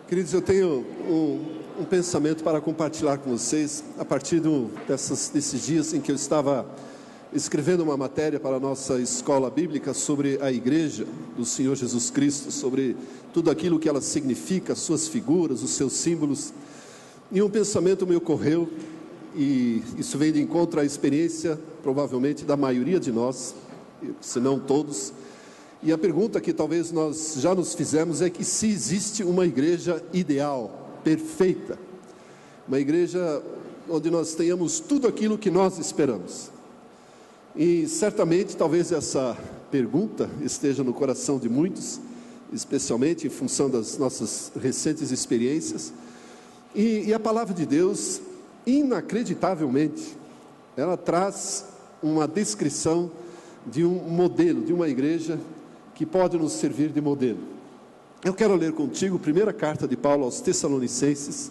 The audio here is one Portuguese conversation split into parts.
Queridos, eu tenho um pensamento para compartilhar com vocês a partir desses dias em que eu estava escrevendo uma matéria para a nossa escola bíblica sobre a igreja do Senhor Jesus Cristo, sobre tudo aquilo que ela significa, suas figuras, os seus símbolos. E um pensamento me ocorreu, e isso vem de encontro à experiência, provavelmente, da maioria de nós, se não todos. E a pergunta que talvez nós já nos fizemos é que se existe uma igreja ideal, perfeita, uma igreja onde nós tenhamos tudo aquilo que nós esperamos. E certamente, talvez essa pergunta esteja no coração de muitos, especialmente em função das nossas recentes experiências. E a palavra de Deus, inacreditavelmente, ela traz uma descrição de um modelo, de uma igreja que pode nos servir de modelo. Eu quero ler contigo a primeira carta de Paulo aos Tessalonicenses,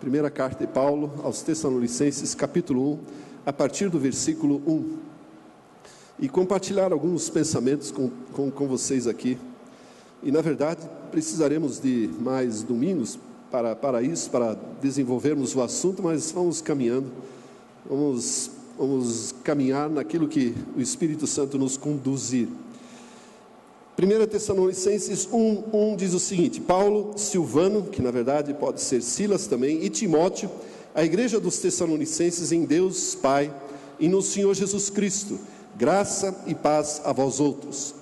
primeira carta de Paulo aos Tessalonicenses, capítulo 1, a partir do versículo 1, e compartilhar alguns pensamentos com vocês aqui. E na verdade precisaremos de mais domingos para isso, para desenvolvermos o assunto, mas vamos caminhando, vamos caminhar naquilo que o Espírito Santo nos conduzir. 1 Tessalonicenses 1 diz o seguinte: Paulo, Silvano, que na verdade pode ser Silas também, e Timóteo, a igreja dos Tessalonicenses em Deus Pai e no Senhor Jesus Cristo, graça e paz a vós outros.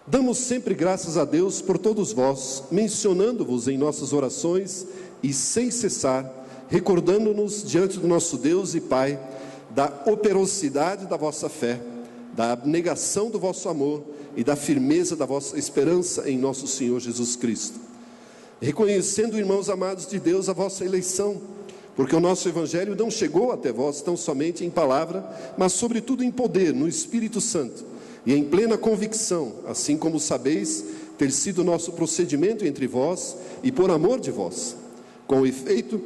Damos sempre graças a Deus por todos vós, mencionando-vos em nossas orações e sem cessar, recordando-nos diante do nosso Deus e Pai da operosidade da vossa fé, da abnegação do vosso amor e da firmeza da vossa esperança em nosso Senhor Jesus Cristo. Reconhecendo, irmãos amados de Deus, a vossa eleição, porque o nosso Evangelho não chegou até vós tão somente em palavra, mas sobretudo em poder, no Espírito Santo, e em plena convicção, assim como sabeis ter sido nosso procedimento entre vós e por amor de vós. Com efeito,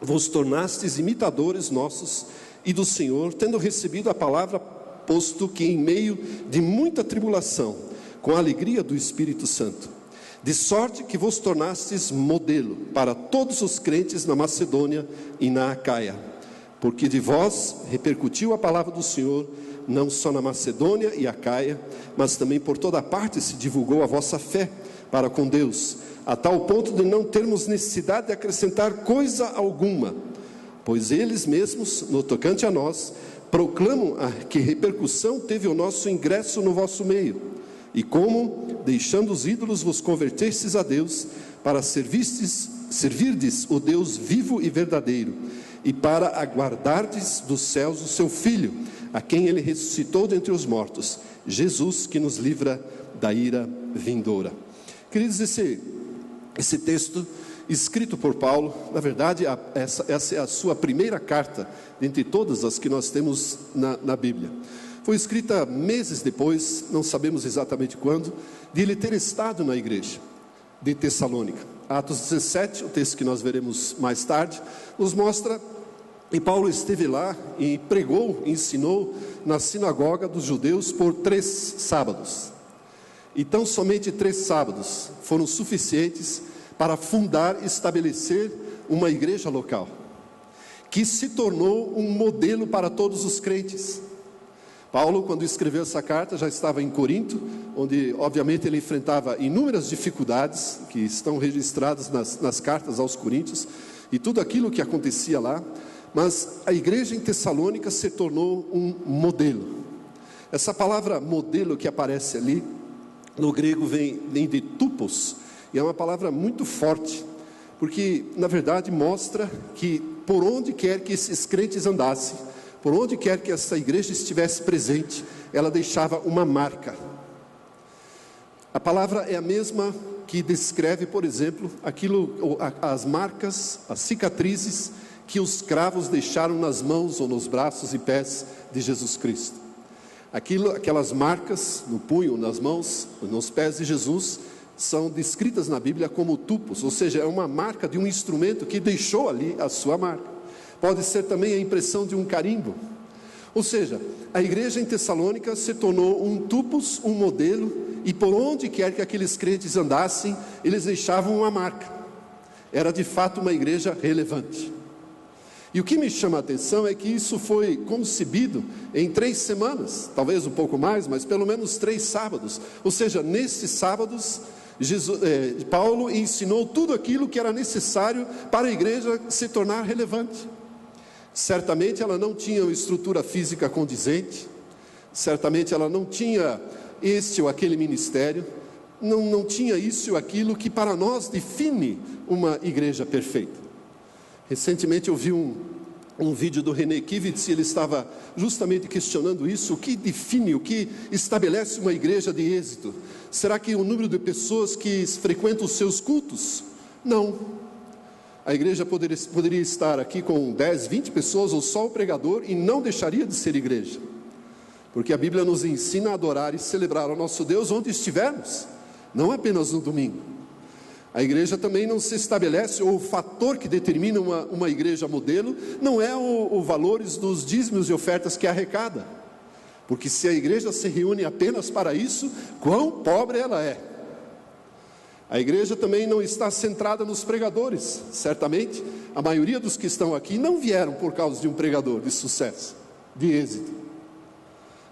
vos tornastes imitadores nossos e do Senhor, tendo recebido a palavra, posto que em meio de muita tribulação, com a alegria do Espírito Santo, de sorte que vos tornastes modelo para todos os crentes na Macedônia e na Acaia, porque de vós repercutiu a palavra do Senhor, não só na Macedônia e Acaia, mas também por toda parte se divulgou a vossa fé para com Deus, a tal ponto de não termos necessidade de acrescentar coisa alguma, pois eles mesmos, no tocante a nós, proclamam que repercussão teve o nosso ingresso no vosso meio, e como, deixando os ídolos, vos convertestes a Deus, para servirdes o Deus vivo e verdadeiro, e para aguardardes dos céus o seu Filho, a quem ele ressuscitou dentre os mortos, Jesus, que nos livra da ira vindoura. Queridos, esse texto escrito por Paulo, na verdade, essa é a sua primeira carta, dentre todas as que nós temos na Bíblia. Foi escrita meses depois, não sabemos exatamente quando, de ele ter estado na igreja de Tessalônica. Atos 17, o texto que nós veremos mais tarde, nos mostra que Paulo esteve lá e pregou, ensinou na sinagoga dos judeus por 3 sábados. Então, somente 3 sábados foram suficientes para fundar e estabelecer uma igreja local, que se tornou um modelo para todos os crentes. Paulo, quando escreveu essa carta, já estava em Corinto, onde obviamente ele enfrentava inúmeras dificuldades, que estão registradas nas cartas aos Coríntios, e tudo aquilo que acontecia lá, mas a igreja em Tessalônica se tornou um modelo. Essa palavra modelo que aparece ali, no grego vem de tupos, e é uma palavra muito forte, porque na verdade mostra que por onde quer que esses crentes andassem, por onde quer que essa igreja estivesse presente, ela deixava uma marca. A palavra é a mesma que descreve, por exemplo, as marcas, as cicatrizes que os cravos deixaram nas mãos ou nos braços e pés de Jesus Cristo. Aquelas marcas no punho, nas mãos, nos pés de Jesus, são descritas na Bíblia como tupos, ou seja, é uma marca de um instrumento que deixou ali a sua marca. Pode ser também a impressão de um carimbo. Ou seja, a igreja em Tessalônica se tornou um tupos, um modelo, e por onde quer que aqueles crentes andassem, eles deixavam uma marca. era de fato uma igreja relevante. E o que me chama a atenção é que isso foi concebido em 3 semanas, talvez um pouco mais, mas pelo menos 3 sábados. Ou seja, nesses sábados, Paulo ensinou tudo aquilo que era necessário para a igreja se tornar relevante. Certamente ela não tinha uma estrutura física condizente, certamente ela não tinha este ou aquele ministério, não tinha isso ou aquilo que para nós define uma igreja perfeita. Recentemente eu vi um vídeo do René Kivitz, e ele estava justamente questionando isso: o que define, o que estabelece uma igreja de êxito? Será que o número de pessoas que frequentam os seus cultos? Não. A igreja poderia estar aqui com 10, 20 pessoas, ou só o pregador, e não deixaria de ser igreja. Porque a Bíblia nos ensina a adorar e celebrar ao nosso Deus onde estivermos, não apenas no domingo. A igreja também não se estabelece, ou o fator que determina uma igreja modelo, não é o valores dos dízimos e ofertas que arrecada. Porque se a igreja se reúne apenas para isso, quão pobre ela é. A igreja também não está centrada nos pregadores. Certamente, a maioria dos que estão aqui não vieram por causa de um pregador de sucesso, de êxito.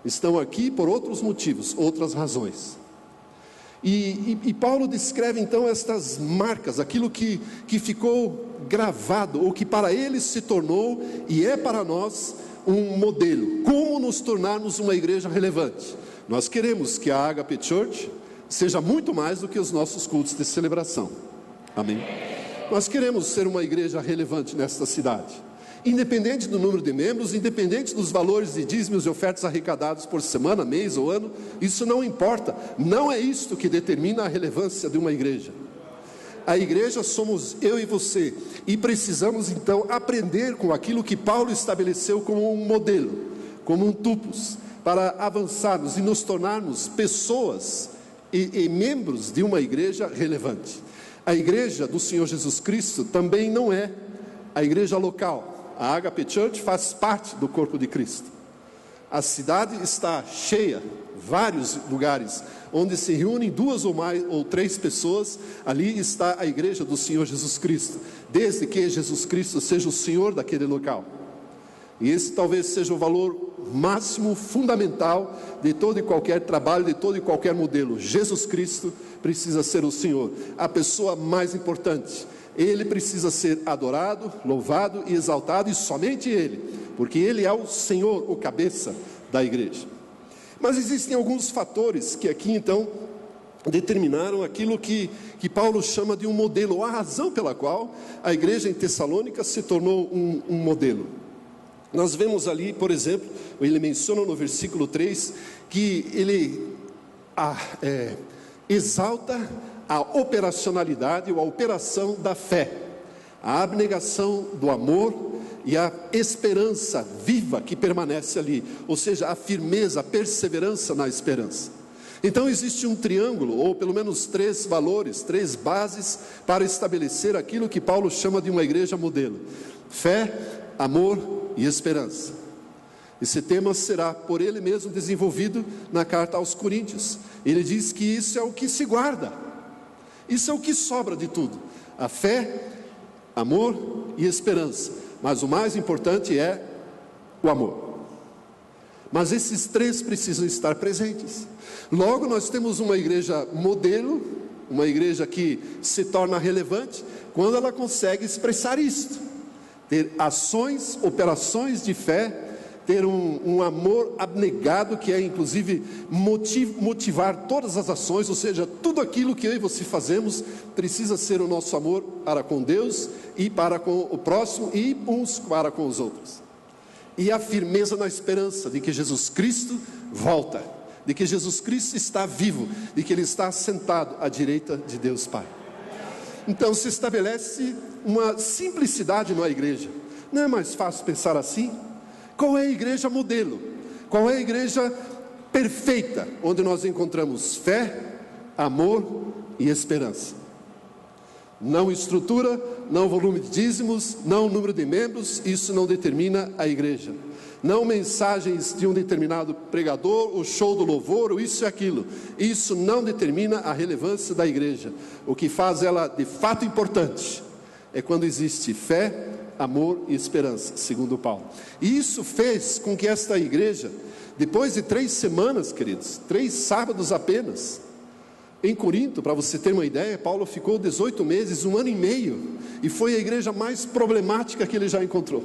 Estão aqui por outros motivos, outras razões. E Paulo descreve então estas marcas, aquilo que ficou gravado, ou que para ele se tornou e é para nós um modelo. Como nos tornarmos uma igreja relevante? Nós queremos que a Agape Church seja muito mais do que os nossos cultos de celebração. Amém? Nós queremos ser uma igreja relevante nesta cidade. Independente do número de membros, independente dos valores de dízimos e ofertas arrecadados por semana, mês ou ano, isso não importa. Não é isto que determina a relevância de uma igreja. A igreja somos eu e você, e precisamos então aprender com aquilo que Paulo estabeleceu como um modelo, como um tupos, para avançarmos e nos tornarmos pessoas e membros de uma igreja relevante. A igreja do Senhor Jesus Cristo também não é a igreja local. A Agape Church faz parte do corpo de Cristo. A cidade está cheia, vários lugares, onde se reúnem 2 ou mais, ou 3 pessoas, ali está a igreja do Senhor Jesus Cristo, desde que Jesus Cristo seja o Senhor daquele local. E esse talvez seja o valor máximo, fundamental, de todo e qualquer trabalho, de todo e qualquer modelo. Jesus Cristo precisa ser o Senhor, a pessoa mais importante. Ele precisa ser adorado, louvado e exaltado, e somente Ele, porque Ele é o Senhor, o cabeça da igreja. Mas existem alguns fatores que aqui então determinaram aquilo que Paulo chama de um modelo, a razão pela qual a igreja em Tessalônica se tornou um modelo. Nós vemos ali, por exemplo, ele menciona no versículo 3, que ele exalta a operacionalidade ou a operação da fé, a abnegação do amor e a esperança viva que permanece ali, ou seja, a firmeza, a perseverança na esperança. Então existe um triângulo, ou pelo menos 3 valores, 3 bases para estabelecer aquilo que Paulo chama de uma igreja modelo: fé, amor e esperança. Esse tema será por ele mesmo desenvolvido na carta aos Coríntios. Ele diz que isso é o que se guarda. Isso é o que sobra de tudo: a fé, amor e esperança. Mas o mais importante é o amor. Mas esses 3 precisam estar presentes. Logo, nós temos uma igreja modelo, uma igreja que se torna relevante quando ela consegue expressar isto: ter ações, operações de fé, ter um amor abnegado, que é inclusive motivar todas as ações, ou seja, tudo aquilo que eu e você fazemos precisa ser o nosso amor para com Deus e para com o próximo e uns para com os outros. E a firmeza na esperança de que Jesus Cristo volta, de que Jesus Cristo está vivo, de que Ele está sentado à direita de Deus Pai. Então se estabelece uma simplicidade na igreja. Não é mais fácil pensar assim? Qual é a igreja modelo? Qual é a igreja perfeita, onde nós encontramos fé, amor e esperança? Não estrutura, não volume de dízimos, não número de membros, isso não determina a igreja. Não mensagens de um determinado pregador, o show do louvor, ou isso e aquilo. Isso não determina a relevância da igreja. O que faz ela de fato importante é quando existe fé, amor e esperança, segundo Paulo. E isso fez com que esta igreja, depois de 3 semanas, queridos, 3 sábados apenas, em Corinto, para você ter uma ideia, Paulo ficou 18 meses, 1 ano e meio, e foi a igreja mais problemática que ele já encontrou.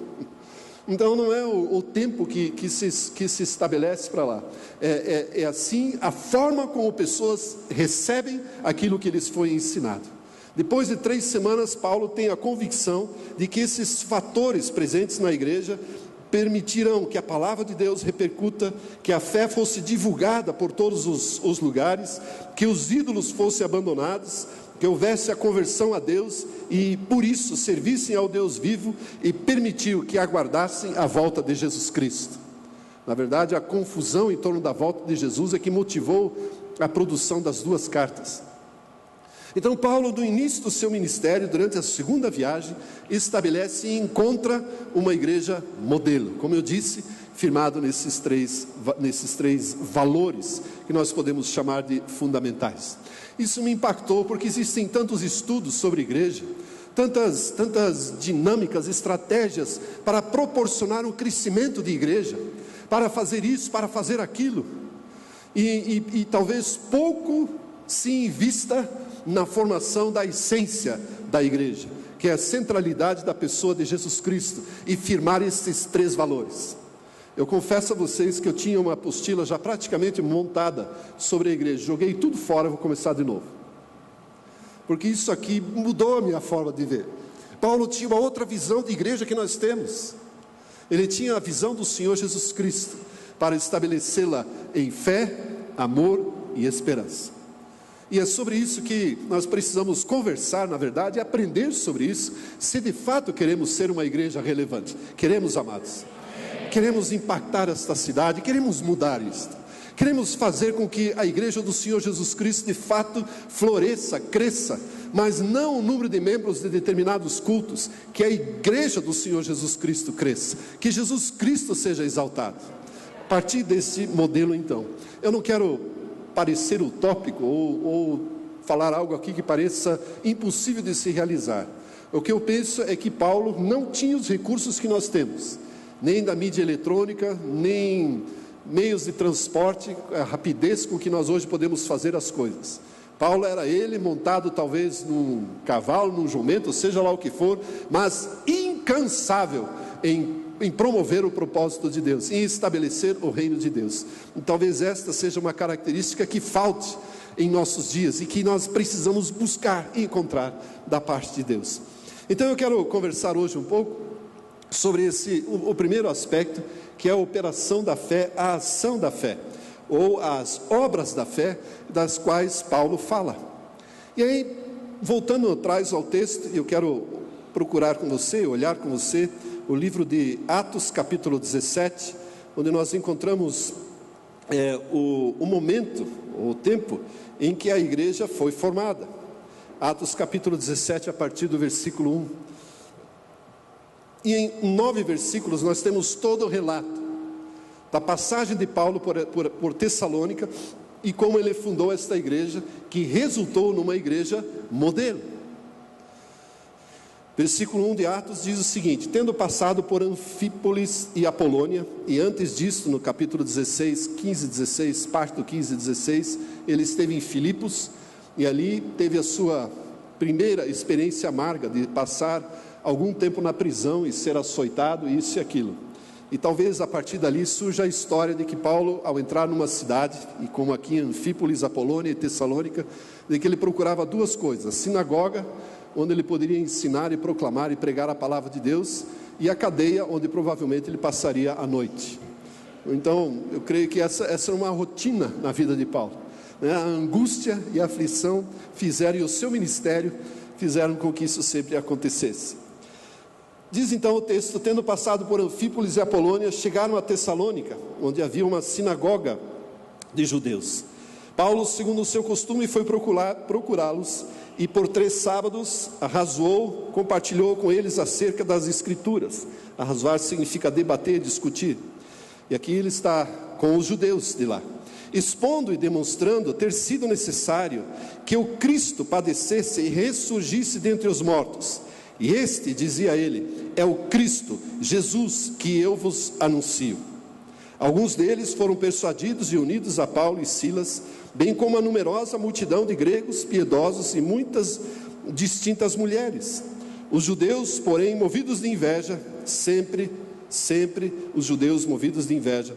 Então não é o tempo que se estabelece para lá, é assim a forma como pessoas recebem aquilo que lhes foi ensinado. Depois de 3 semanas, Paulo tem a convicção de que esses fatores presentes na igreja permitirão que a palavra de Deus repercuta, que a fé fosse divulgada por todos os lugares, que os ídolos fossem abandonados, que houvesse a conversão a Deus, e por isso servissem ao Deus vivo, e permitiu que aguardassem a volta de Jesus Cristo. Na verdade, a confusão em torno da volta de Jesus é que motivou a produção das 2 cartas. Então Paulo, no início do seu ministério, durante a segunda viagem, estabelece e encontra uma igreja modelo, como eu disse, firmado nesses três valores, que nós podemos chamar de fundamentais. Isso me impactou, porque existem tantos estudos sobre igreja, tantas dinâmicas, estratégias, para proporcionar um crescimento de igreja, para fazer isso, para fazer aquilo, e talvez pouco se invista na formação da essência da igreja, que é a centralidade da pessoa de Jesus Cristo, e firmar esses 3 valores. Eu confesso a vocês que eu tinha uma apostila já praticamente montada sobre a igreja, joguei tudo fora, vou começar de novo, porque isso aqui mudou a minha forma de ver. Paulo tinha uma outra visão de igreja que nós temos. Ele tinha a visão do Senhor Jesus Cristo, para estabelecê-la em fé, amor e esperança. E é sobre isso que nós precisamos conversar, na verdade, e aprender sobre isso, se de fato queremos ser uma igreja relevante. Queremos, amados? Queremos impactar esta cidade, queremos mudar isto. Queremos fazer com que a igreja do Senhor Jesus Cristo de fato floresça, cresça, mas não o número de membros de determinados cultos, que a igreja do Senhor Jesus Cristo cresça, que Jesus Cristo seja exaltado. A partir desse modelo, então, eu não quero parecer utópico ou falar algo aqui que pareça impossível de se realizar. O que eu penso é que Paulo não tinha os recursos que nós temos, nem da mídia eletrônica, nem meios de transporte, a rapidez com que nós hoje podemos fazer as coisas. Paulo era ele montado talvez num cavalo, num jumento, seja lá o que for, mas incansável em promover o propósito de Deus, em estabelecer o reino de Deus. E talvez esta seja uma característica que falte em nossos dias, e que nós precisamos buscar e encontrar da parte de Deus. Então eu quero conversar hoje um pouco sobre o primeiro aspecto, que é a operação da fé, a ação da fé, ou as obras da fé, das quais Paulo fala. E aí, voltando atrás ao texto, eu quero procurar com você, olhar com você, o livro de Atos, capítulo 17, onde nós encontramos o momento, o tempo, em que a igreja foi formada. Atos, capítulo 17, a partir do versículo 1. E em 9 versículos nós temos todo o relato da passagem de Paulo por Tessalônica, e como ele fundou esta igreja, que resultou numa igreja modelo. Versículo 1 de Atos diz o seguinte: tendo passado por Anfípolis e Apolônia, e antes disso, no capítulo 16, 15 e 16, parte do 15 e 16, ele esteve em Filipos, e ali teve a sua primeira experiência amarga de passar algum tempo na prisão e ser açoitado, isso e aquilo. E talvez a partir dali surja a história de que Paulo, ao entrar numa cidade, e como aqui em Anfípolis, Apolônia e Tessalônica, de que ele procurava 2 coisas: a sinagoga, onde ele poderia ensinar e proclamar e pregar a palavra de Deus, e a cadeia, onde provavelmente ele passaria a noite. Então, eu creio que essa é uma rotina na vida de Paulo, né? A angústia e a aflição fizeram, e o seu ministério fizeram com que isso sempre acontecesse. Diz então o texto: tendo passado por Anfípolis e Apolônia, chegaram a Tessalônica, onde havia uma sinagoga de judeus. Paulo, segundo o seu costume, foi procurá-los, e por 3 sábados arrazoou, compartilhou com eles acerca das Escrituras. Arrazoar significa debater, discutir. E aqui ele está com os judeus de lá, expondo e demonstrando ter sido necessário que o Cristo padecesse e ressurgisse dentre os mortos, E este, dizia ele, é o Cristo, Jesus, que eu vos anuncio. Alguns deles foram persuadidos e unidos a Paulo e Silas, bem como a numerosa multidão de gregos piedosos e muitas distintas mulheres. Os judeus, porém, movidos de inveja, sempre os judeus movidos de inveja,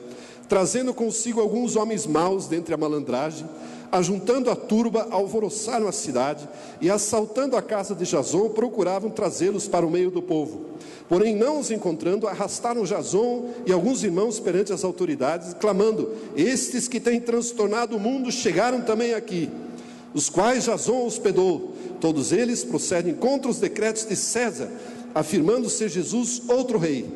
trazendo consigo alguns homens maus dentre a malandragem, ajuntando a turba, alvoroçaram a cidade e, assaltando a casa de Jason, procuravam trazê-los para o meio do povo. Porém, não os encontrando, arrastaram Jason e alguns irmãos perante as autoridades, clamando: estes que têm transtornado o mundo chegaram também aqui, os quais Jason hospedou. Todos eles procedem contra os decretos de César, afirmando ser Jesus outro rei.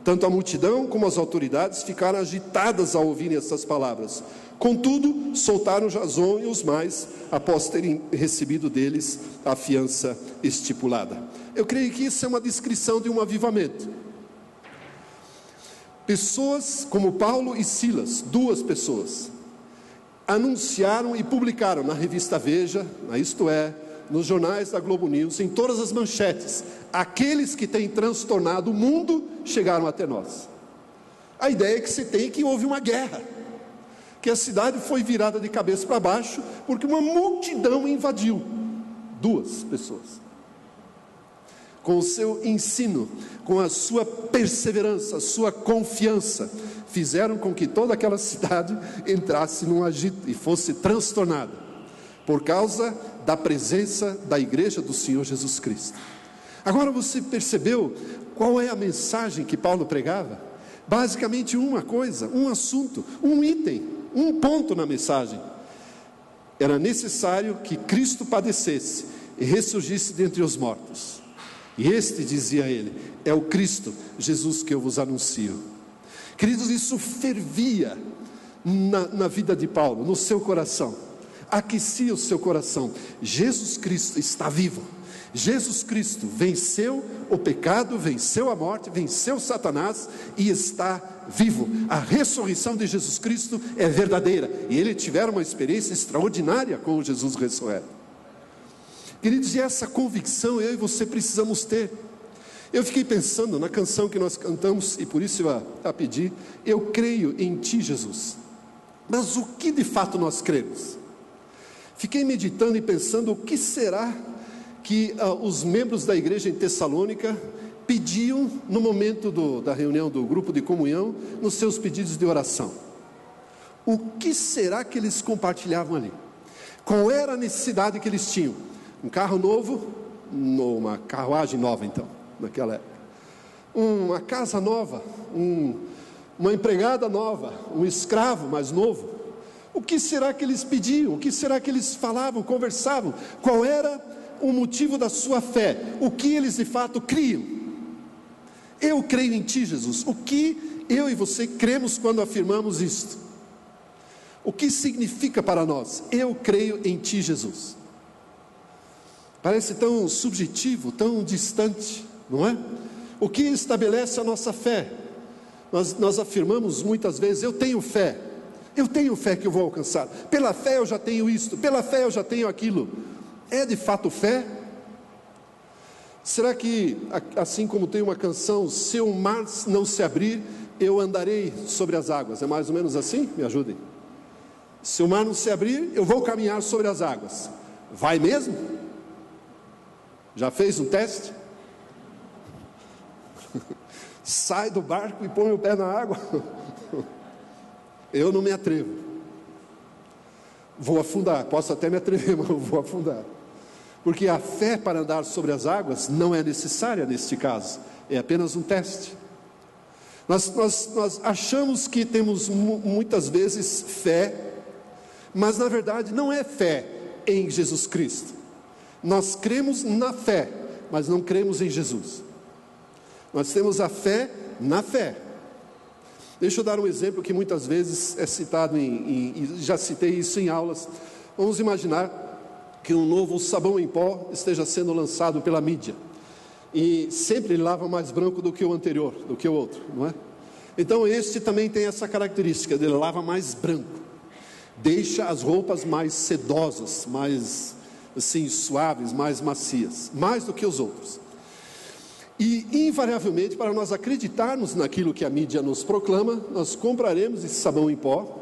Tanto a multidão como as autoridades ficaram agitadas ao ouvirem essas palavras. Contudo, soltaram Jason e os mais, após terem recebido deles a fiança estipulada. Eu creio que isso é uma descrição de um avivamento. Pessoas como Paulo e Silas, duas pessoas, anunciaram e publicaram na revista Veja, na Isto É, nos jornais da Globo News, em todas as manchetes: aqueles que têm transtornado o mundo chegaram até nós. A ideia que se tem é que houve uma guerra, que a cidade foi virada de cabeça para baixo, porque uma multidão invadiu. Duas pessoas, com o seu ensino, com a sua perseverança, a sua confiança, fizeram com que toda aquela cidade entrasse num agito e fosse transtornada, por causa da presença da igreja do Senhor Jesus Cristo. Agora você percebeu qual é a mensagem que Paulo pregava? Basicamente uma coisa, um assunto, um item, um ponto na mensagem: era necessário que Cristo padecesse e ressurgisse dentre os mortos. E este, dizia ele, é o Cristo, Jesus, que eu vos anuncio. Queridos, isso fervia na vida de Paulo, no seu coração, aquecia o seu coração. Jesus Cristo está vivo. Jesus Cristo venceu o pecado, venceu a morte, venceu Satanás e está vivo. A ressurreição de Jesus Cristo é verdadeira, e ele tiveram uma experiência extraordinária com o Jesus ressurreto. Queridos, e essa convicção eu e você precisamos ter. Eu fiquei pensando na canção que nós cantamos, e por isso eu a pedi: eu creio em Ti, Jesus. Mas o que de fato nós cremos? Fiquei meditando e pensando: o que será que os membros da igreja em Tessalônica pediam no momento da reunião do grupo de comunhão, nos seus pedidos de oração? O que será que eles compartilhavam ali? Qual era a necessidade que eles tinham? Um carro novo, uma carruagem nova então, naquela época, uma casa nova, uma empregada nova, um escravo mais novo. O que será que eles pediam? O que será que eles falavam, conversavam? Qual era o motivo da sua fé? O que eles de fato criam? Eu creio em Ti, Jesus. O que eu e você cremos quando afirmamos isto? O que significa para nós? Eu creio em Ti, Jesus. Parece tão subjetivo, tão distante, não é? O que estabelece a nossa fé? Nós afirmamos muitas vezes: eu tenho fé que eu vou alcançar, pela fé eu já tenho isto, pela fé eu já tenho aquilo. É de fato fé? Será que, assim como tem uma canção, se o mar não se abrir, eu andarei sobre as águas? É mais ou menos assim? Me ajudem. Se o mar não se abrir, eu vou caminhar sobre as águas. Vai mesmo? Já fez um teste? Sai do barco e põe o pé na água? Eu não me atrevo. Vou afundar, posso até me atrever, mas eu vou afundar. Porque a fé para andar sobre as águas não é necessária neste caso, é apenas um teste. Nós achamos que temos muitas vezes fé, mas na verdade não é fé em Jesus Cristo. Nós cremos na fé, mas não cremos em Jesus. Nós temos a fé na fé. Deixa eu dar um exemplo que muitas vezes é citado, já citei isso em aulas. Vamos imaginar que um novo sabão em pó esteja sendo lançado pela mídia, e sempre ele lava mais branco do que o anterior, do que o outro, não é? Então este também tem essa característica, ele lava mais branco, deixa as roupas mais sedosas, mais assim suaves, mais macias, mais do que os outros. E, invariavelmente, para nós acreditarmos naquilo que a mídia nos proclama, nós compraremos esse sabão em pó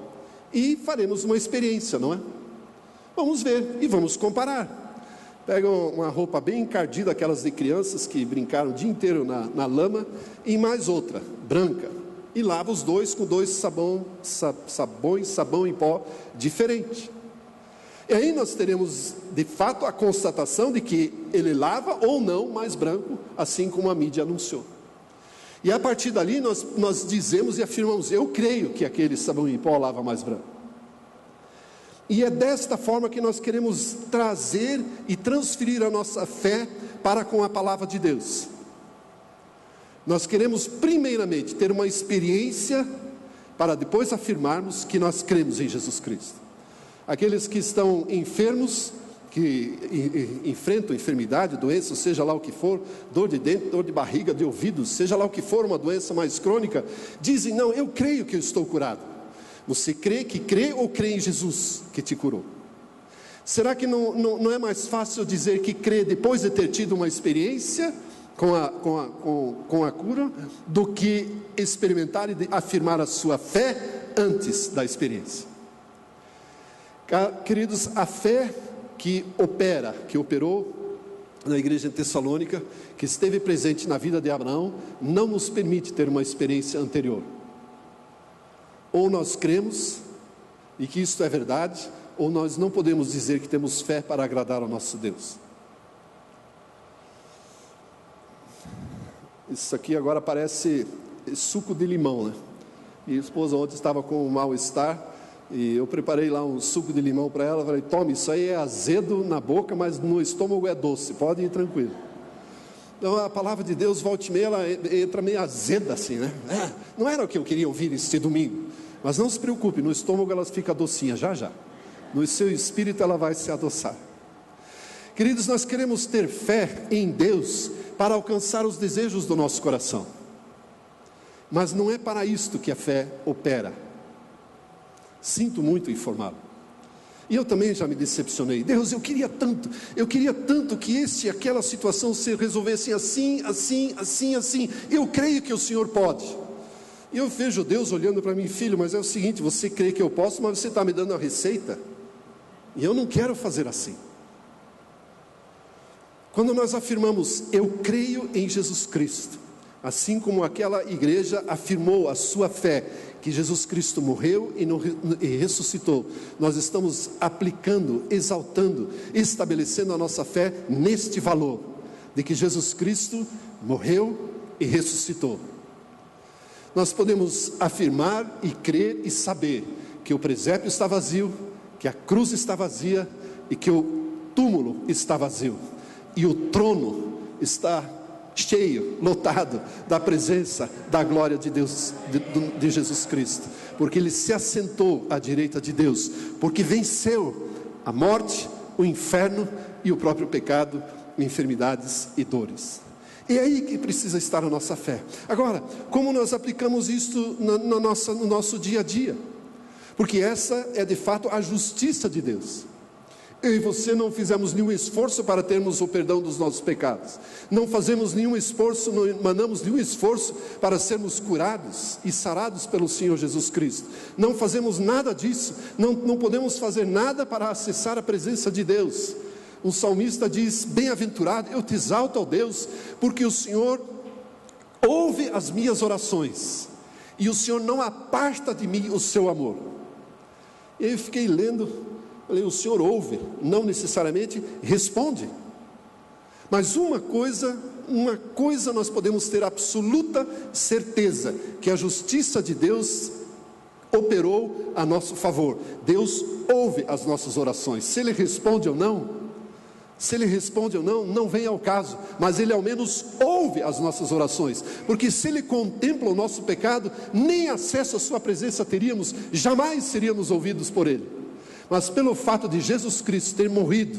e faremos uma experiência, não é? Vamos ver e vamos comparar. Pega uma roupa bem encardida, aquelas de crianças que brincaram o dia inteiro na lama, e mais outra, branca, e lava os dois com dois sabão em pó diferente. E aí nós teremos, de fato, a constatação de que ele lava ou não mais branco, assim como a mídia anunciou. E a partir dali nós dizemos e afirmamos: eu creio que aquele sabão em pó lava mais branco. E é desta forma que nós queremos trazer e transferir a nossa fé para com a palavra de Deus. Nós queremos primeiramente ter uma experiência para depois afirmarmos que nós cremos em Jesus Cristo. Aqueles que estão enfermos, que enfrentam enfermidade, doença, seja lá o que for, dor de dente, dor de barriga, de ouvidos, seja lá o que for, uma doença mais crônica, dizem: não, eu creio que eu estou curado. Você crê que crê ou crê em Jesus que te curou? Será que não é mais fácil dizer que crê depois de ter tido uma experiência com a cura, do que experimentar e afirmar a sua fé antes da experiência? Queridos, a fé que operou na igreja em Tessalônica, que esteve presente na vida de Abraão, não nos permite ter uma experiência anterior. Ou nós cremos e que isto é verdade, ou nós não podemos dizer que temos fé para agradar ao nosso Deus. Isso aqui agora parece suco de limão, né? Minha esposa ontem estava com um mal-estar e eu preparei lá um suco de limão para ela. Falei: tome, isso aí é azedo na boca, mas no estômago é doce, pode ir tranquilo. Então a palavra de Deus, volta e meia, ela entra meio azeda assim, né? Não era o que eu queria ouvir este domingo, mas não se preocupe, no estômago ela fica docinha já. No seu espírito ela vai se adoçar. Queridos, nós queremos ter fé em Deus para alcançar os desejos do nosso coração, mas não é para isto que a fé opera. Sinto muito informá-lo. E eu também já me decepcionei. Deus, eu queria tanto que aquela situação se resolvesse assim. Eu creio que o Senhor pode. E eu vejo Deus olhando para mim: filho, mas é o seguinte, você crê que eu posso, mas você está me dando a receita, e eu não quero fazer assim. Quando nós afirmamos: eu creio em Jesus Cristo, assim como aquela igreja afirmou a sua fé, que Jesus Cristo morreu e ressuscitou, nós estamos aplicando, exaltando, estabelecendo a nossa fé neste valor, de que Jesus Cristo morreu e ressuscitou. Nós podemos afirmar e crer e saber que o presépio está vazio, que a cruz está vazia e que o túmulo está vazio, e o trono está cheio, lotado da presença, da glória de Deus, de Jesus Cristo, porque Ele se assentou à direita de Deus, porque venceu a morte, o inferno e o próprio pecado, enfermidades e dores. É aí que precisa estar a nossa fé. Agora, como nós aplicamos isso no nosso dia a dia? Porque essa é de fato a justiça de Deus. Eu e você não fizemos nenhum esforço para termos o perdão dos nossos pecados. Não fazemos nenhum esforço, não emanamos nenhum esforço para sermos curados e sarados pelo Senhor Jesus Cristo. Não fazemos nada disso. Não podemos fazer nada para acessar a presença de Deus. Um salmista diz: bem-aventurado, eu te exalto, ó Deus, porque o Senhor ouve as minhas orações e o Senhor não aparta de mim o seu amor. E aí eu fiquei lendo. Falei: o Senhor ouve, não necessariamente responde. Mas uma coisa nós podemos ter absoluta certeza, que a justiça de Deus operou a nosso favor. Deus ouve as nossas orações. Se Ele responde ou não, não vem ao caso, mas Ele ao menos ouve as nossas orações, porque se Ele contempla o nosso pecado, nem acesso à sua presença teríamos, jamais seríamos ouvidos por Ele. Mas pelo fato de Jesus Cristo ter morrido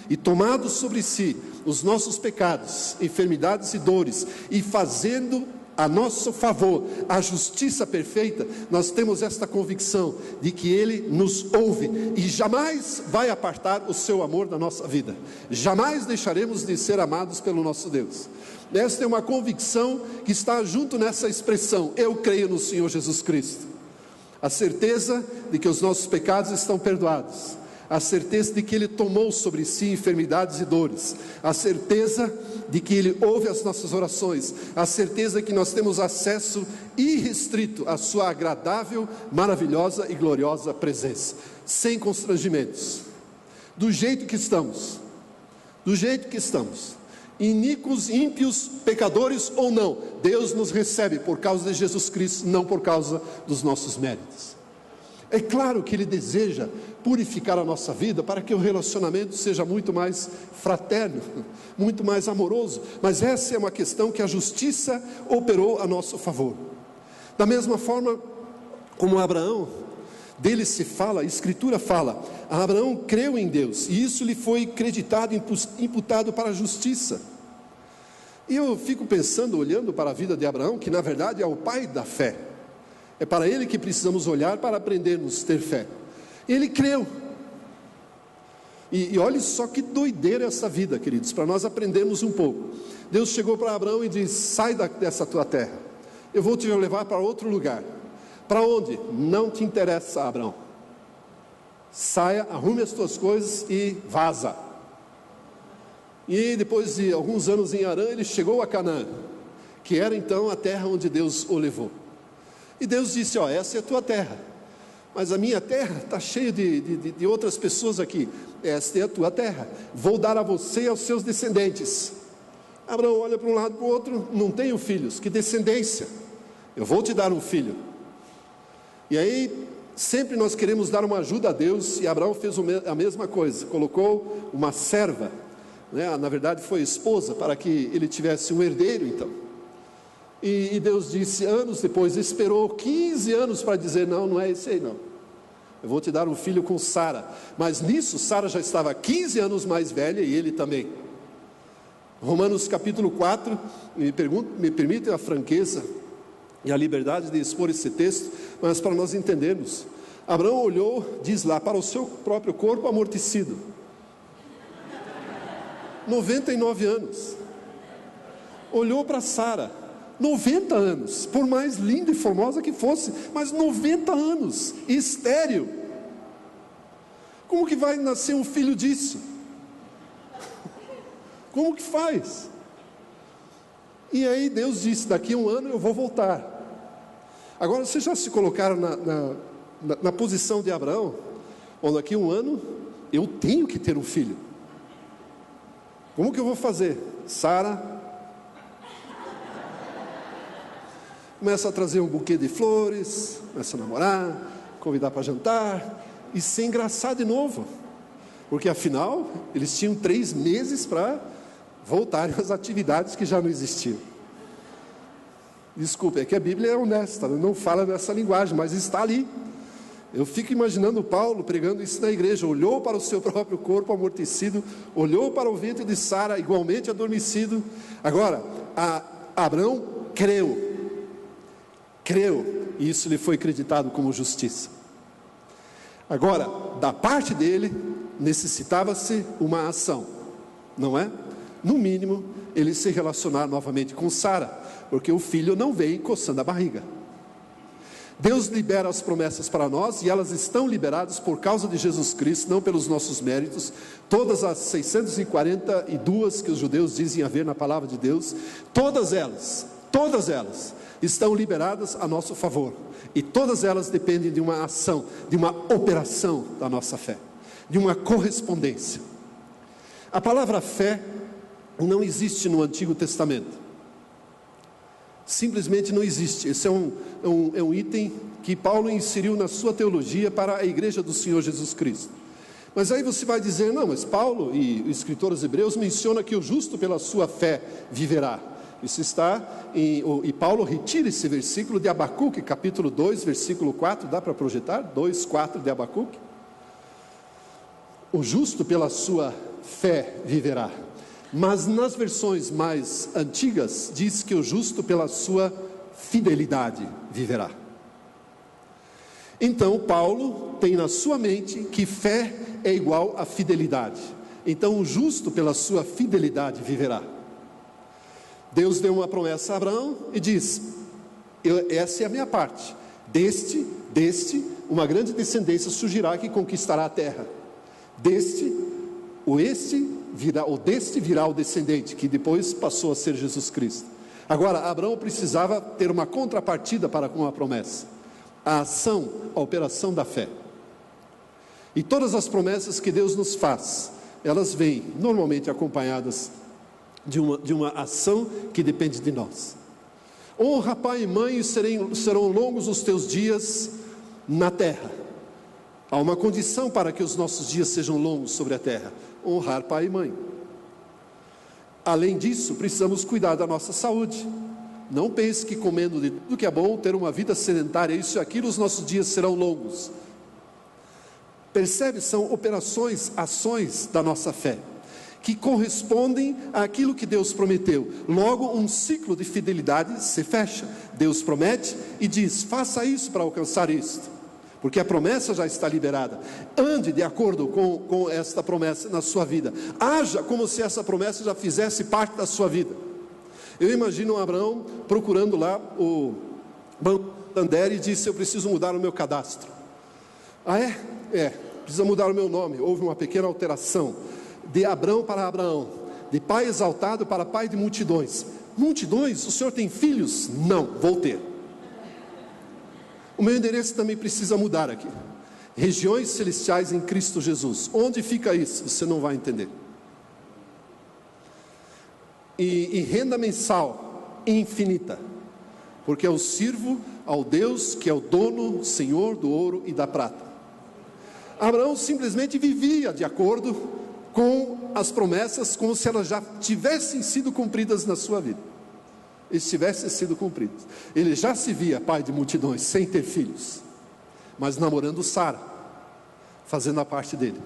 e tomado sobre si os nossos pecados, enfermidades e dores, e fazendo a nosso favor a justiça perfeita, nós temos esta convicção de que Ele nos ouve e jamais vai apartar o seu amor da nossa vida. Jamais deixaremos de ser amados pelo nosso Deus. Esta é uma convicção que está junto nessa expressão: eu creio no Senhor Jesus Cristo. A certeza de que os nossos pecados estão perdoados, a certeza de que Ele tomou sobre si enfermidades e dores, a certeza de que Ele ouve as nossas orações, a certeza de que nós temos acesso irrestrito à sua agradável, maravilhosa e gloriosa presença, sem constrangimentos, do jeito que estamos, iníquos, ímpios, pecadores ou não, Deus nos recebe por causa de Jesus Cristo, não por causa dos nossos méritos. É claro que Ele deseja purificar a nossa vida para que o relacionamento seja muito mais fraterno, muito mais amoroso, mas essa é uma questão que a justiça operou a nosso favor. Da mesma forma como Abraão, dele se fala, a Escritura fala, Abraão creu em Deus, e isso lhe foi creditado, imputado para a justiça. E eu fico pensando, olhando para a vida de Abraão, que na verdade é o pai da fé. É para ele que precisamos olhar para aprendermos a ter fé. Ele creu. E olhe só que doideira essa vida, queridos, para nós aprendermos um pouco. Deus chegou para Abraão e disse: sai dessa tua terra, eu vou te levar para outro lugar. Para onde? Não te interessa, Abraão. Saia, arrume as tuas coisas e vaza. E depois de alguns anos em Harã, ele chegou a Canaã, que era então a terra onde Deus o levou. E Deus disse: ó, essa é a tua terra, mas a minha terra está cheia de outras pessoas aqui. Esta é a tua terra, vou dar a você e aos seus descendentes. Abraão olha para um lado e para o outro: não tenho filhos, que descendência? Eu vou te dar um filho. E aí, sempre nós queremos dar uma ajuda a Deus, e Abraão fez a mesma coisa, colocou uma serva, né? Na verdade foi esposa, para que ele tivesse um herdeiro então. E Deus disse, anos depois, esperou 15 anos para dizer: não é esse aí não, eu vou te dar um filho com Sara. Mas nisso Sara já estava 15 anos mais velha, e ele também. Romanos capítulo 4, me permitem a franqueza e a liberdade de expor esse texto, mas para nós entendermos, Abraão olhou, diz lá, para o seu próprio corpo amortecido, 99 anos, olhou para Sara, 90 anos, por mais linda e formosa que fosse, mas 90 anos, estéril. Como que vai nascer um filho disso? Como que faz? E aí Deus disse: daqui a um ano eu vou voltar. Agora, vocês já se colocaram na posição de Abraão? Bom, daqui a um ano eu tenho que ter um filho. Como que eu vou fazer? Sara começa a trazer um buquê de flores, começa a namorar, convidar para jantar, e se engraçar de novo, porque afinal eles tinham 3 meses para voltarem às atividades que já não existiam. Desculpe, é que a Bíblia é honesta, não fala dessa linguagem, mas está ali. Eu fico imaginando Paulo pregando isso na igreja: olhou para o seu próprio corpo amortecido, olhou para o ventre de Sara igualmente adormecido. Agora, Abraão creu, e isso lhe foi acreditado como justiça. Agora, da parte dele, necessitava-se uma ação, não é? No mínimo, ele se relacionar novamente com Sara, porque o filho não vem coçando a barriga. Deus libera as promessas para nós, e elas estão liberadas por causa de Jesus Cristo, não pelos nossos méritos. Todas as 642 que os judeus dizem haver na palavra de Deus, todas elas estão liberadas a nosso favor, e todas elas dependem de uma ação, de uma operação da nossa fé, de uma correspondência. A palavra fé não existe no Antigo Testamento, simplesmente não existe. Esse é um item que Paulo inseriu na sua teologia para a igreja do Senhor Jesus Cristo. Mas aí você vai dizer: não, mas Paulo e o escritor aos Hebreus menciona que o justo pela sua fé viverá. Isso está e Paulo retira esse versículo de Abacuque, capítulo 2, versículo 4, dá para projetar? 2:4 de Abacuque. O justo pela sua fé viverá. Mas nas versões mais antigas, diz que o justo pela sua fidelidade viverá. Então Paulo tem na sua mente que fé é igual a fidelidade. Então o justo pela sua fidelidade viverá. Deus deu uma promessa a Abraão e diz: essa é a minha parte, deste, uma grande descendência surgirá que conquistará a terra, deste virá o descendente, que depois passou a ser Jesus Cristo. Agora, Abraão precisava ter uma contrapartida para com a promessa, a ação, a operação da fé. E todas as promessas que Deus nos faz, elas vêm normalmente acompanhadas de uma ação que depende de nós. Honra pai e mãe e serão longos os teus dias na terra. Há uma condição para que os nossos dias sejam longos sobre a terra: honrar pai e mãe. Além disso, precisamos cuidar da nossa saúde. Não pense que comendo de tudo que é bom, ter uma vida sedentária, isso e aquilo, os nossos dias serão longos. Percebe? São operações, ações da nossa fé, que correspondem àquilo que Deus prometeu. Logo, um ciclo de fidelidade se fecha. Deus promete e diz: faça isso para alcançar isto, porque a promessa já está liberada. Ande de acordo com esta promessa na sua vida. Haja como se essa promessa já fizesse parte da sua vida. Eu imagino Abraão procurando lá o Banco Santander e disse: eu preciso mudar o meu cadastro. Ah, precisa mudar o meu nome. Houve uma pequena alteração, de Abrão para Abraão, de pai exaltado para pai de multidões. Multidões? O senhor tem filhos? Não, vou ter. O meu endereço também precisa mudar aqui. Regiões celestiais em Cristo Jesus. Onde fica isso? Você não vai entender. E renda mensal infinita, porque eu sirvo ao Deus que é o dono, Senhor do ouro e da prata. Abraão simplesmente vivia de acordo com as promessas, como se elas já tivessem sido cumpridas na sua vida. Estivessem sido cumpridas. Ele já se via pai de multidões, sem ter filhos, mas namorando Sara, fazendo a parte dele.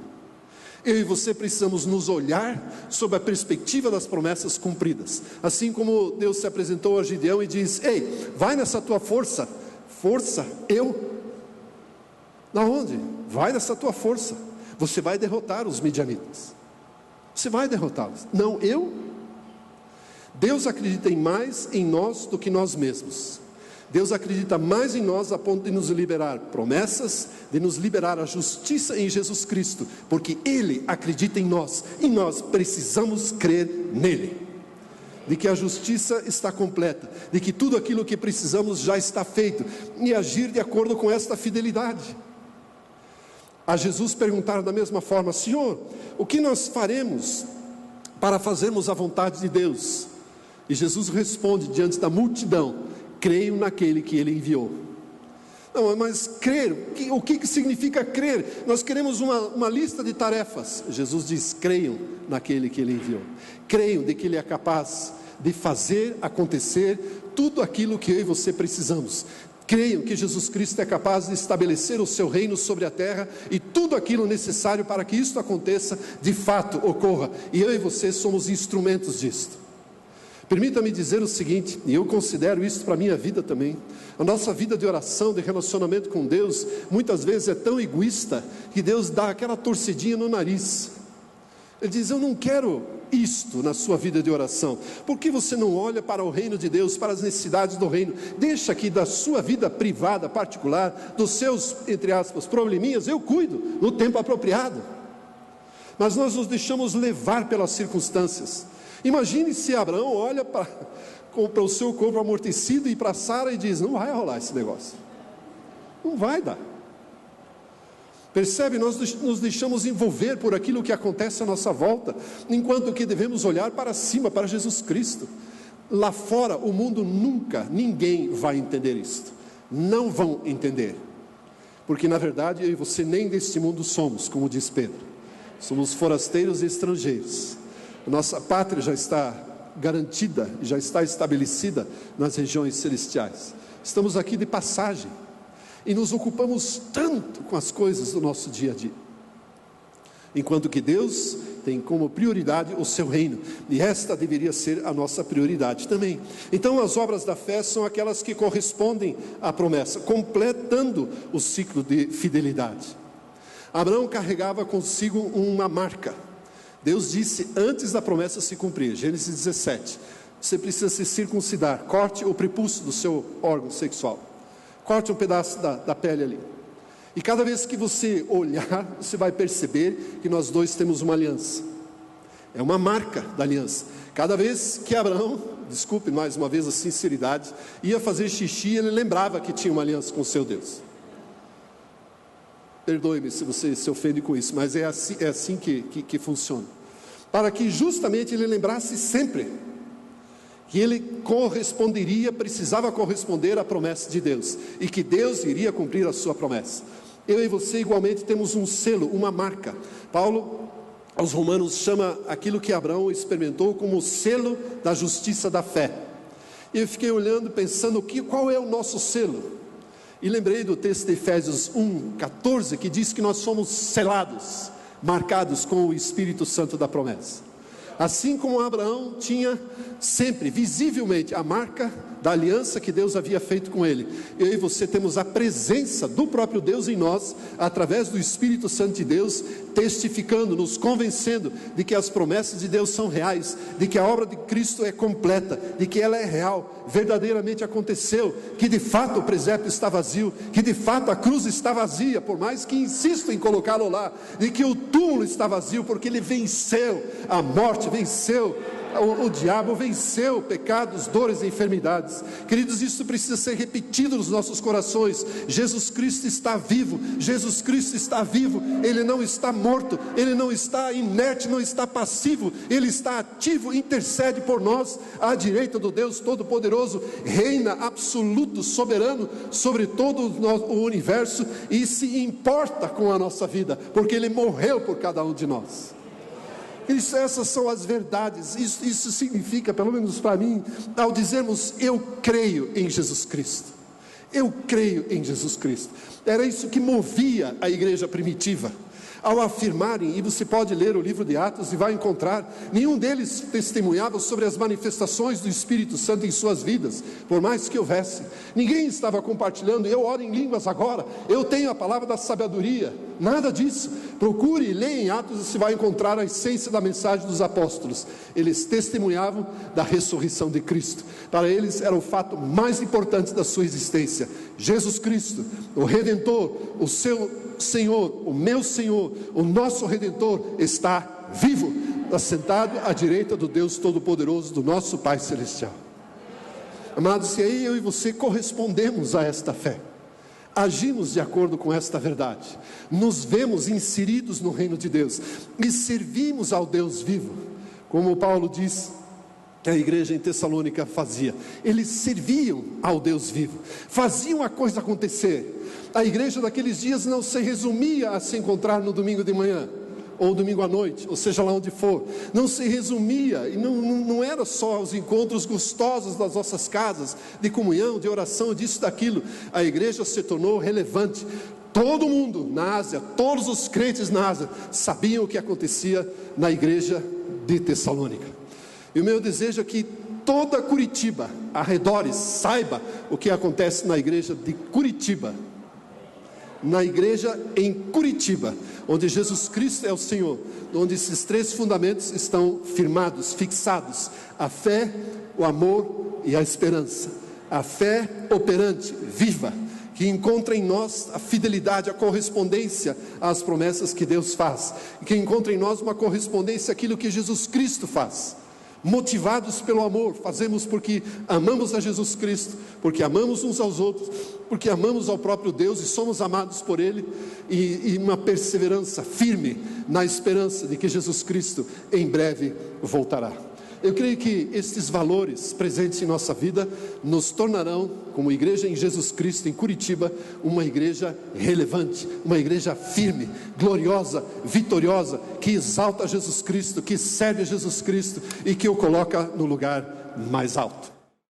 Eu e você precisamos nos olhar sob a perspectiva das promessas cumpridas. Assim como Deus se apresentou a Gideão e diz: ei, vai nessa tua força. Força? Eu? Na onde? Vai nessa tua força. Você vai derrotar os midianitas. Você vai derrotá-los. Não, eu? Deus acredita mais em nós do que nós mesmos. Deus acredita mais em nós a ponto de nos liberar promessas, de nos liberar a justiça em Jesus Cristo, porque Ele acredita em nós, e nós precisamos crer nele, de que a justiça está completa, de que tudo aquilo que precisamos já está feito, e agir de acordo com esta fidelidade. A Jesus perguntaram da mesma forma: Senhor, o que nós faremos para fazermos a vontade de Deus? E Jesus responde diante da multidão: creio naquele que Ele enviou. Não, mas crer, o que significa crer? Nós queremos uma lista de tarefas. Jesus diz: creiam naquele que Ele enviou. Creiam de que Ele é capaz de fazer acontecer tudo aquilo que eu e você precisamos. Creiam que Jesus Cristo é capaz de estabelecer o seu reino sobre a terra, e tudo aquilo necessário para que isto aconteça, de fato ocorra, e eu e você somos instrumentos disto. Permita-me dizer o seguinte, e eu considero isso para a minha vida também: a nossa vida de oração, de relacionamento com Deus, muitas vezes é tão egoísta, que Deus dá aquela torcidinha no nariz. Ele diz: eu não quero isto na sua vida de oração. Por que você não olha para o reino de Deus, para as necessidades do reino? Deixa que da sua vida privada, particular, dos seus, entre aspas, probleminhas, eu cuido no tempo apropriado. Mas nós nos deixamos levar pelas circunstâncias. Imagine se Abraão olha para o seu corpo amortecido e para Sara e diz: não vai rolar esse negócio, não vai dar. Percebe? Nós nos deixamos envolver por aquilo que acontece à nossa volta, enquanto que devemos olhar para cima, para Jesus Cristo. Lá fora, o mundo ninguém vai entender isto. Não vão entender. Porque na verdade, eu e você nem deste mundo somos, como diz Pedro. Somos forasteiros e estrangeiros. A nossa pátria já está garantida, já está estabelecida nas regiões celestiais. Estamos aqui de passagem. E nos ocupamos tanto com as coisas do nosso dia a dia, enquanto que Deus tem como prioridade o seu reino, e esta deveria ser a nossa prioridade também. Então as obras da fé são aquelas que correspondem à promessa, completando o ciclo de fidelidade. Abraão carregava consigo uma marca. Deus disse antes da promessa se cumprir, Gênesis 17: você precisa se circuncidar. Corte o prepúcio do seu órgão sexual. Corte um pedaço da pele ali. E cada vez que você olhar, você vai perceber que nós dois temos uma aliança. É uma marca da aliança. Cada vez que Abraão, desculpe mais uma vez a sinceridade, ia fazer xixi, ele lembrava que tinha uma aliança com o seu Deus. Perdoe-me se você se ofende com isso, mas é assim que funciona. Para que justamente ele lembrasse sempre que ele precisava corresponder à promessa de Deus, e que Deus iria cumprir a sua promessa. Eu e você igualmente temos um selo, uma marca. Paulo aos Romanos chama aquilo que Abraão experimentou como o selo da justiça da fé. E eu fiquei olhando, pensando, qual é o nosso selo? E lembrei do texto de Efésios 1:14, que diz que nós somos selados, marcados com o Espírito Santo da promessa. Assim como Abraão tinha sempre, visivelmente, a marca da aliança que Deus havia feito com ele, eu e você temos a presença do próprio Deus em nós, através do Espírito Santo de Deus, testificando, nos convencendo de que as promessas de Deus são reais, de que a obra de Cristo é completa, de que ela é real, verdadeiramente aconteceu, que de fato o presépio está vazio, que de fato a cruz está vazia, por mais que insistam em colocá-lo lá, de que o túmulo está vazio, porque ele venceu a morte, venceu o diabo, venceu pecados, dores e enfermidades. Queridos, isso precisa ser repetido nos nossos corações. Jesus Cristo está vivo, Jesus Cristo está vivo, Ele não está morto, Ele não está inerte, não está passivo, Ele está ativo, intercede por nós, à direita do Deus Todo-Poderoso, reina absoluto, soberano, sobre todo o universo, e se importa com a nossa vida, porque Ele morreu por cada um de nós. Essas são as verdades. Isso significa, pelo menos para mim, ao dizermos eu creio em Jesus Cristo, eu creio em Jesus Cristo, era isso que movia a igreja primitiva. Ao afirmarem, e você pode ler o livro de Atos e vai encontrar, nenhum deles testemunhava sobre as manifestações do Espírito Santo em suas vidas, por mais que houvesse. Ninguém estava compartilhando, eu oro em línguas agora, eu tenho a palavra da sabedoria, nada disso. Procure e leia em Atos e você vai encontrar a essência da mensagem dos apóstolos. Eles testemunhavam da ressurreição de Cristo. Para eles era o fato mais importante da sua existência. Jesus Cristo, o Redentor, o seu Senhor, o meu Senhor, o nosso Redentor está vivo, assentado à direita do Deus Todo-Poderoso, do nosso Pai Celestial. Amados, e aí eu e você correspondemos a esta fé, agimos de acordo com esta verdade, nos vemos inseridos no reino de Deus e servimos ao Deus vivo, como Paulo diz que a igreja em Tessalônica fazia. Eles serviam ao Deus vivo, faziam a coisa acontecer. A igreja daqueles dias não se resumia a se encontrar no domingo de manhã, ou domingo à noite, ou seja lá onde for. Não se resumia, e não era só os encontros gostosos das nossas casas, de comunhão, de oração, disso, daquilo. A igreja se tornou relevante. Todo mundo na Ásia, todos os crentes na Ásia, sabiam o que acontecia na igreja de Tessalônica. E o meu desejo é que toda Curitiba, arredores, saiba o que acontece na igreja de Curitiba. Na igreja em Curitiba, onde Jesus Cristo é o Senhor, onde esses três fundamentos estão firmados, fixados: a fé, o amor e a esperança. A fé operante, viva, que encontra em nós a fidelidade, a correspondência às promessas que Deus faz, e que encontra em nós uma correspondência àquilo que Jesus Cristo faz. Motivados pelo amor, fazemos porque amamos a Jesus Cristo, porque amamos uns aos outros, porque amamos ao próprio Deus e somos amados por Ele, e uma perseverança firme na esperança de que Jesus Cristo em breve voltará. Eu creio que estes valores presentes em nossa vida nos tornarão, como igreja em Jesus Cristo em Curitiba, uma igreja relevante, uma igreja firme, gloriosa, vitoriosa, que exalta Jesus Cristo, que serve a Jesus Cristo e que o coloca no lugar mais alto.